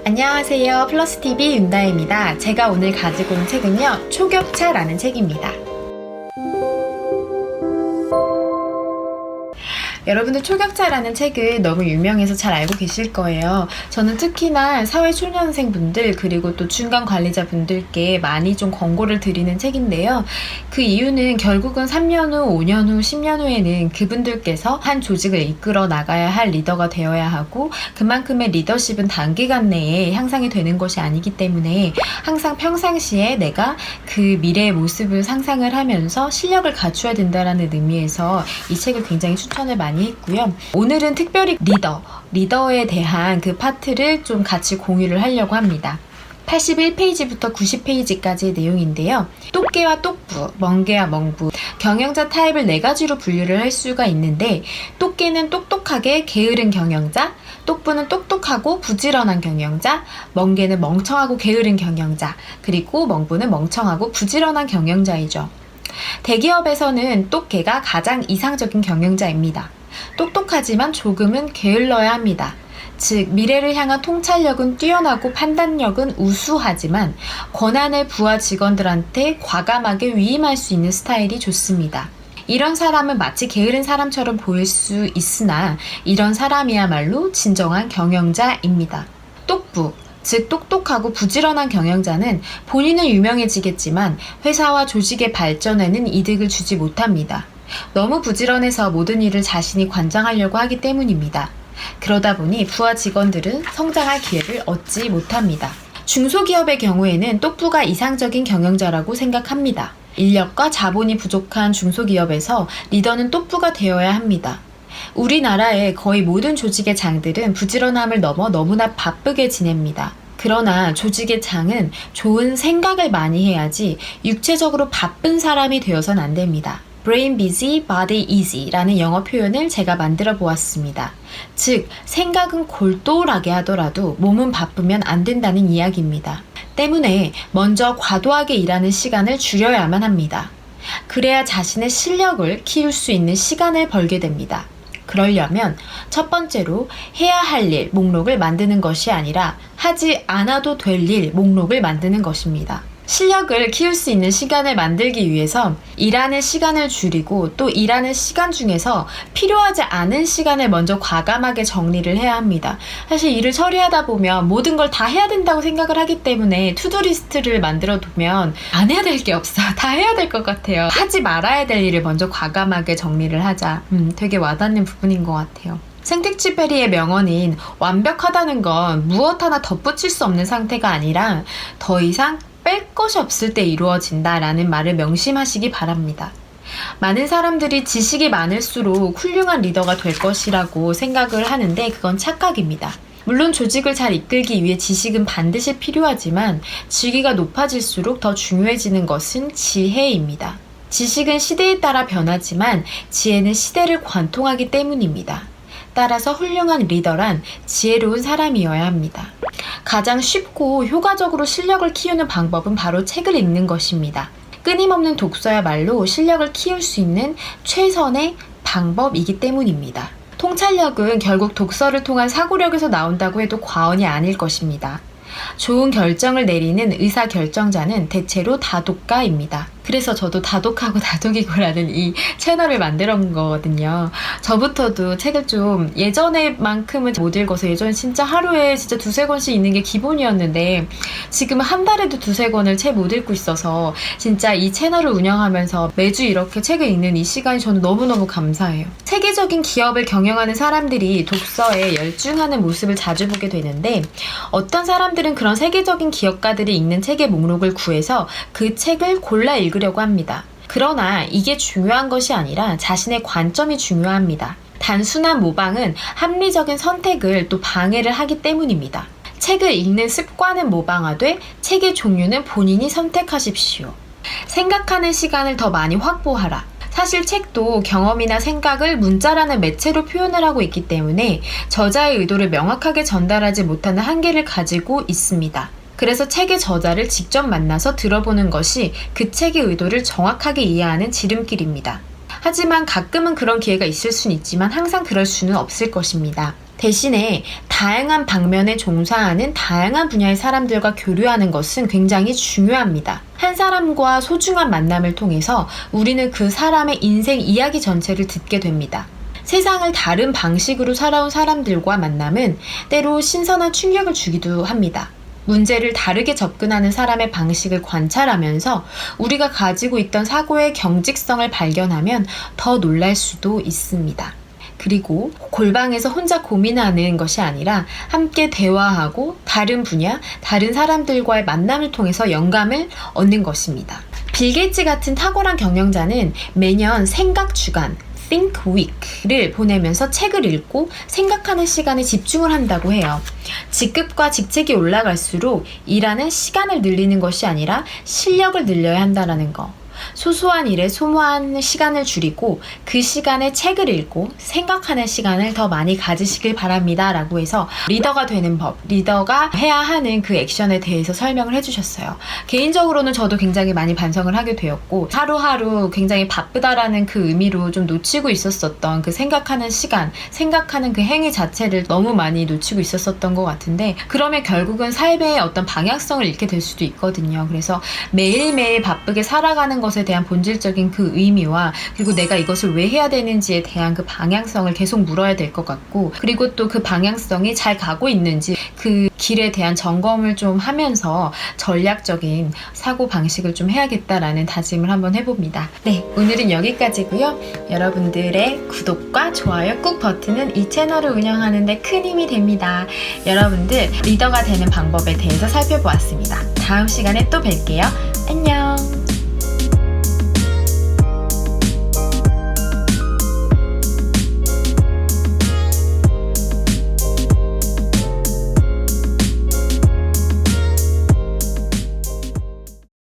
안녕하세요. 플러스TV 윤다혜입니다. 제가 오늘 가지고 온 책은요, 초격차라는 책입니다. 여러분들 초격차라는 책을 너무 유명해서 잘 알고 계실 거예요. 저는 특히나 사회초년생분들 그리고 또 중간 관리자분들께 많이 좀 권고를 드리는 책인데요. 그 이유는 결국은 3년 후, 5년 후, 10년 후에는 그분들께서 한 조직을 이끌어 나가야 할 리더가 되어야 하고 그만큼의 리더십은 단기간 내에 향상이 되는 것이 아니기 때문에 항상 평상시에 내가 그 미래의 모습을 상상을 하면서 실력을 갖춰야 된다는 의미에서 이 책을 굉장히 추천을 많이 했고요. 오늘은 특별히 리더에 대한 그 파트를 좀 같이 공유를 하려고 합니다. 81페이지부터 90페이지까지의 내용인데요. 똑개와 똑부, 멍개와 멍부, 경영자 타입을 4가지로 분류를 할 수가 있는데 똑개는 똑똑하게 게으른 경영자, 똑부는 똑똑하고 부지런한 경영자, 멍개는 멍청하고 게으른 경영자, 그리고 멍부는 멍청하고 부지런한 경영자이죠. 대기업에서는 똑개가 가장 이상적인 경영자입니다. 똑똑하지만 조금은 게을러야 합니다. 즉, 미래를 향한 통찰력은 뛰어나고 판단력은 우수하지만 권한을 부하 직원들한테 과감하게 위임할 수 있는 스타일이 좋습니다. 이런 사람은 마치 게으른 사람처럼 보일 수 있으나 이런 사람이야말로 진정한 경영자입니다. 똑부, 즉 똑똑하고 부지런한 경영자는 본인은 유명해지겠지만 회사와 조직의 발전에는 이득을 주지 못합니다. 너무 부지런해서 모든 일을 자신이 관장하려고 하기 때문입니다. 그러다 보니 부하 직원들은 성장할 기회를 얻지 못합니다. 중소기업의 경우에는 똑부가 이상적인 경영자라고 생각합니다. 인력과 자본이 부족한 중소기업에서 리더는 똑부가 되어야 합니다. 우리나라의 거의 모든 조직의 장들은 부지런함을 넘어 너무나 바쁘게 지냅니다. 그러나 조직의 장은 좋은 생각을 많이 해야지 육체적으로 바쁜 사람이 되어선 안 됩니다. Brain busy, body easy 라는 영어 표현을 제가 만들어 보았습니다. 즉, 생각은 골똘하게 하더라도 몸은 바쁘면 안 된다는 이야기입니다. 때문에 먼저 과도하게 일하는 시간을 줄여야만 합니다. 그래야 자신의 실력을 키울 수 있는 시간을 벌게 됩니다. 그러려면 첫 번째로 해야 할 일 목록을 만드는 것이 아니라 하지 않아도 될 일 목록을 만드는 것입니다. 실력을 키울 수 있는 시간을 만들기 위해서 일하는 시간을 줄이고 또 일하는 시간 중에서 필요하지 않은 시간을 먼저 과감하게 정리를 해야 합니다. 사실 일을 처리하다 보면 모든 걸 다 해야 된다고 생각을 하기 때문에 투두리스트를 만들어 두면 안 해야 될 게 없어. 다 해야 될 것 같아요. 하지 말아야 될 일을 먼저 과감하게 정리를 하자. 되게 와닿는 부분인 것 같아요. 생텍쥐페리의 명언인 완벽하다는 건 무엇 하나 덧붙일 수 없는 상태가 아니라 더 이상 뺄 것이 없을 때 이루어진다라는 말을 명심하시기 바랍니다. 많은 사람들이 지식이 많을수록 훌륭한 리더가 될 것이라고 생각을 하는데 그건 착각입니다. 물론 조직을 잘 이끌기 위해 지식은 반드시 필요하지만 직위가 높아질수록 더 중요해지는 것은 지혜입니다. 지식은 시대에 따라 변하지만 지혜는 시대를 관통하기 때문입니다. 따라서 훌륭한 리더란 지혜로운 사람이어야 합니다. 가장 쉽고 효과적으로 실력을 키우는 방법은 바로 책을 읽는 것입니다. 끊임없는 독서야말로 실력을 키울 수 있는 최선의 방법이기 때문입니다. 통찰력은 결국 독서를 통한 사고력에서 나온다고 해도 과언이 아닐 것입니다. 좋은 결정을 내리는 의사결정자는 대체로 다독가입니다. 그래서 저도 다독하고 다독이고라는 이 채널을 만들어 본 거거든요. 저부터도 책을 좀 예전에만큼은 못 읽어서 예전에 진짜 하루에 진짜 2-3권씩 읽는 게 기본이었는데 지금 한 달에도 2-3권을 채 못 읽고 있어서 진짜 이 채널을 운영하면서 매주 이렇게 책을 읽는 이 시간이 저는 너무너무 감사해요. 세계적인 기업을 경영하는 사람들이 독서에 열중하는 모습을 자주 보게 되는데 어떤 사람들은 그런 세계적인 기업가들이 읽는 책의 목록을 구해서 그 책을 골라 읽으려고 합니다. 그러나 이게 중요한 것이 아니라 자신의 관점이 중요합니다. 단순한 모방은 합리적인 선택을 또 방해를 하기 때문입니다. 책을 읽는 습관은 모방하되 책의 종류는 본인이 선택하십시오. 생각하는 시간을 더 많이 확보하라. 사실 책도 경험이나 생각을 문자라는 매체로 표현을 하고 있기 때문에 저자의 의도를 명확하게 전달하지 못하는 한계를 가지고 있습니다. 그래서 책의 저자를 직접 만나서 들어보는 것이 그 책의 의도를 정확하게 이해하는 지름길입니다. 하지만 가끔은 그런 기회가 있을 수는 있지만 항상 그럴 수는 없을 것입니다. 대신에 다양한 방면에 종사하는 다양한 분야의 사람들과 교류하는 것은 굉장히 중요합니다. 한 사람과 소중한 만남을 통해서 우리는 그 사람의 인생 이야기 전체를 듣게 됩니다. 세상을 다른 방식으로 살아온 사람들과 만남은 때로 신선한 충격을 주기도 합니다. 문제를 다르게 접근하는 사람의 방식을 관찰하면서 우리가 가지고 있던 사고의 경직성을 발견하면 더 놀랄 수도 있습니다. 그리고 골방에서 혼자 고민하는 것이 아니라 함께 대화하고 다른 분야, 다른 사람들과의 만남을 통해서 영감을 얻는 것입니다. 빌 게이츠 같은 탁월한 경영자는 매년 생각 주간, Think Week를 보내면서 책을 읽고 생각하는 시간에 집중을 한다고 해요. 직급과 직책이 올라갈수록 일하는 시간을 늘리는 것이 아니라 실력을 늘려야 한다는 거. 소소한 일에 소모한 시간을 줄이고 그 시간에 책을 읽고 생각하는 시간을 더 많이 가지시길 바랍니다 라고 해서 리더가 되는 법, 리더가 해야 하는 그 액션에 대해서 설명을 해주셨어요. 개인적으로는 저도 굉장히 많이 반성을 하게 되었고 하루하루 굉장히 바쁘다라는 그 의미로 좀 놓치고 있었던 그 생각하는 시간, 생각하는 그 행위 자체를 너무 많이 놓치고 있었던 것 같은데 그러면 결국은 삶의 어떤 방향성을 잃게 될 수도 있거든요. 그래서 매일매일 바쁘게 살아가는 것에 대한 본질적인 그 의미와 그리고 내가 이것을 왜 해야 되는지에 대한 그 방향성을 계속 물어야 될 것 같고 그리고 또 그 방향성이 잘 가고 있는지 그 길에 대한 점검을 좀 하면서 전략적인 사고 방식을 좀 해야겠다라는 다짐을 한번 해봅니다. 네, 오늘은 여기까지고요. 여러분들의 구독과 좋아요 꾹 버튼은 이 채널을 운영하는 데 큰 힘이 됩니다. 여러분들 리더가 되는 방법에 대해서 살펴보았습니다. 다음 시간에 또 뵐게요. 안녕.